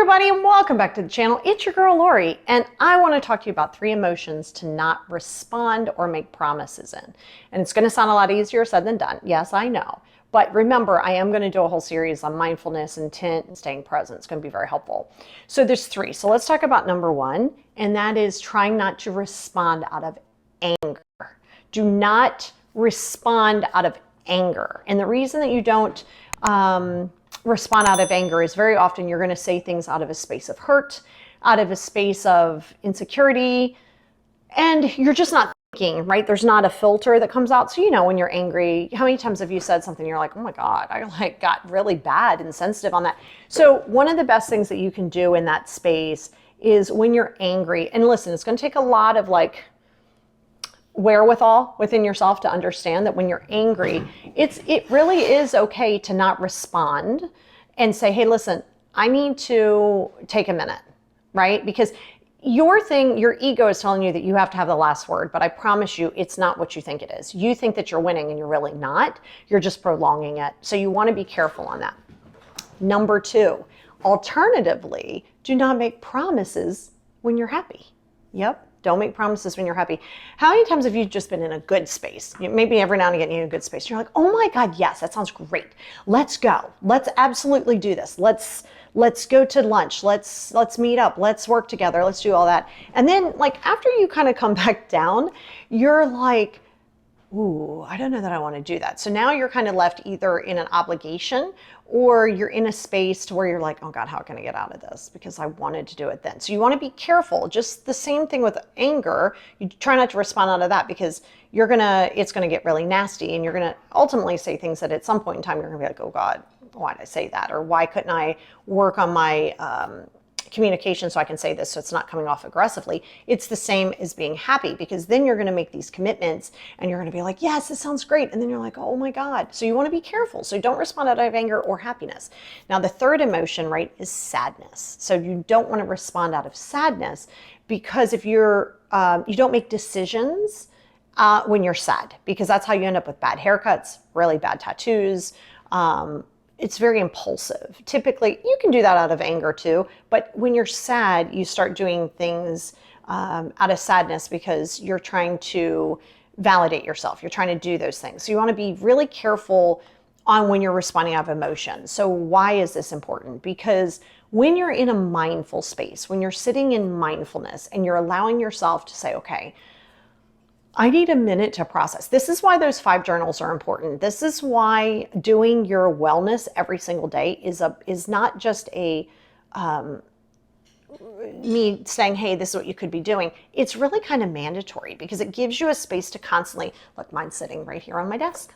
everybody, and welcome back to the channel. It's your girl Lori, and I want to talk to you about 3 emotions to not respond or make promises in. And it's going to sound a lot easier said than done. Yes, I know. But remember, I am going to do a whole series on mindfulness, intent, and staying present. It's going to be very helpful. So there's 3. So let's talk about number 1, and that is trying not to respond out of anger. Do not respond out of anger. And the reason that you don't respond out of anger is very often you're going to say things out of a space of hurt, out of a space of insecurity, and you're just not thinking, right? There's not a filter that comes out. So, you know, when you're angry, how many times have you said something, you're like, oh my God, I got really bad and sensitive on that. So one of the best things that you can do in that space is when you're angry, and listen, it's going to take a lot of wherewithal within yourself to understand that when you're angry, it really is okay to not respond and say, hey, listen, I need to take a minute, right? Because your ego is telling you that you have to have the last word, but I promise you, it's not what you think it is. You think that you're winning and you're really not. You're just prolonging it. So you want to be careful on that. Number 2, alternatively, do not make promises when you're happy. Yep. Don't make promises when you're happy. How many times have you just been in a good space? Maybe every now and again you're in a good space. You're like, oh my God, yes, that sounds great. Let's go. Let's absolutely do this. Let's go to lunch. Let's meet up. Let's work together. Let's do all that. And then after you kind of come back down, you're like, ooh, I don't know that I want to do that. So now you're kind of left either in an obligation or you're in a space to where you're like, oh God, how can I get out of this? Because I wanted to do it then. So you want to be careful. Just the same thing with anger. You try not to respond out of that because it's going to get really nasty and you're going to ultimately say things that at some point in time, you're going to be like, oh God, why did I say that? Or why couldn't I work on my communication so I can say this so it's not coming off aggressively. It's the same as being happy because then you're going to make these commitments and you're going to be like, yes, this sounds great. And then you're like, oh my God. So you want to be careful. So don't respond out of anger or happiness. Now the third emotion, right, is sadness. So you don't want to respond out of sadness because if you don't make decisions when you're sad, because that's how you end up with bad haircuts, really bad tattoos, it's very impulsive. Typically, you can do that out of anger too, but when you're sad, you start doing things out of sadness because you're trying to validate yourself. You're trying to do those things. So you want to be really careful on when you're responding out of emotion. So why is this important? Because when you're in a mindful space, when you're sitting in mindfulness and you're allowing yourself to say, okay, I need a minute to process. This is why those 5 journals are important. This is why doing your wellness every single day is not just me saying, hey, this is what you could be doing. It's really kind of mandatory because it gives you a space to constantly, look, mine's sitting right here on my desk,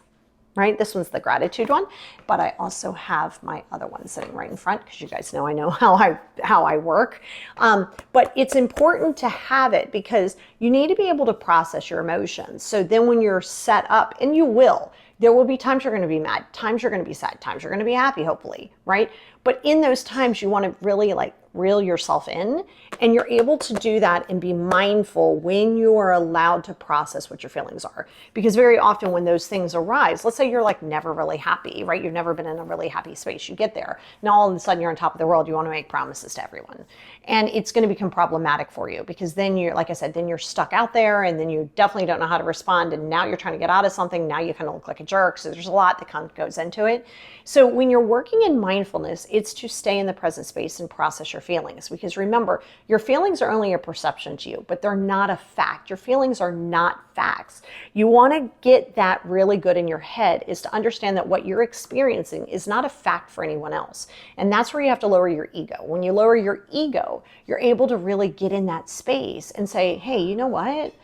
right? This one's the gratitude one, but I also have my other one sitting right in front because you guys know I know how I work. But it's important to have it because you need to be able to process your emotions. So then when you're set up, and you will, there will be times you're going to be mad, times you're going to be sad, times you're going to be happy, hopefully, right? But in those times, you want to really reel yourself in, and you're able to do that and be mindful when you are allowed to process what your feelings are. Because very often when those things arise, let's say you're never really happy, right? You've never been in a really happy space. You get there. Now all of a sudden you're on top of the world. You want to make promises to everyone. And it's going to become problematic for you because then you're, like I said, then you're stuck out there and then you definitely don't know how to respond. And now you're trying to get out of something. Now you kind of look like a jerk. So there's a lot that kind of goes into it. So when you're working in mindfulness, it's to stay in the present space and process your feelings. Because remember, your feelings are only a perception to you, but they're not a fact. Your feelings are not facts. You want to get that really good in your head is to understand that what you're experiencing is not a fact for anyone else. And that's where you have to lower your ego. When you lower your ego, you're able to really get in that space and say, hey, you know what?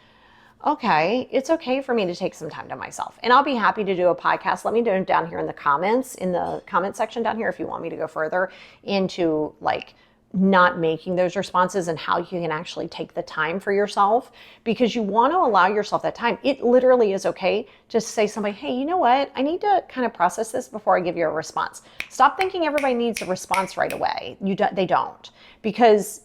Okay, it's okay for me to take some time to myself. And I'll be happy to do a podcast. Let me know down here in the comment section down here if you want me to go further into not making those responses and how you can actually take the time for yourself because you want to allow yourself that time. It literally is okay to say to somebody, hey, you know what? I need to kind of process this before I give you a response. Stop thinking everybody needs a response right away. They don't because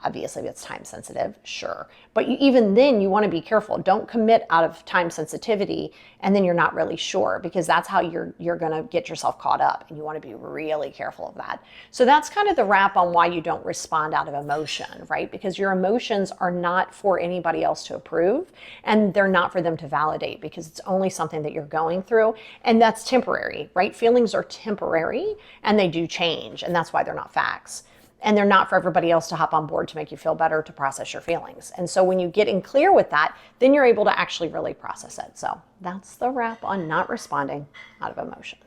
Obviously, if it's time sensitive, sure. But even then, you want to be careful. Don't commit out of time sensitivity and then you're not really sure, because that's how you're going to get yourself caught up, and you want to be really careful of that. So that's kind of the wrap on why you don't respond out of emotion, right? Because your emotions are not for anybody else to approve, and they're not for them to validate, because it's only something that you're going through, and that's temporary, right? Feelings are temporary and they do change, and that's why they're not facts. And they're not for everybody else to hop on board to make you feel better, to process your feelings. And so when you get in clear with that, then you're able to actually really process it. So that's the wrap on not responding out of emotion.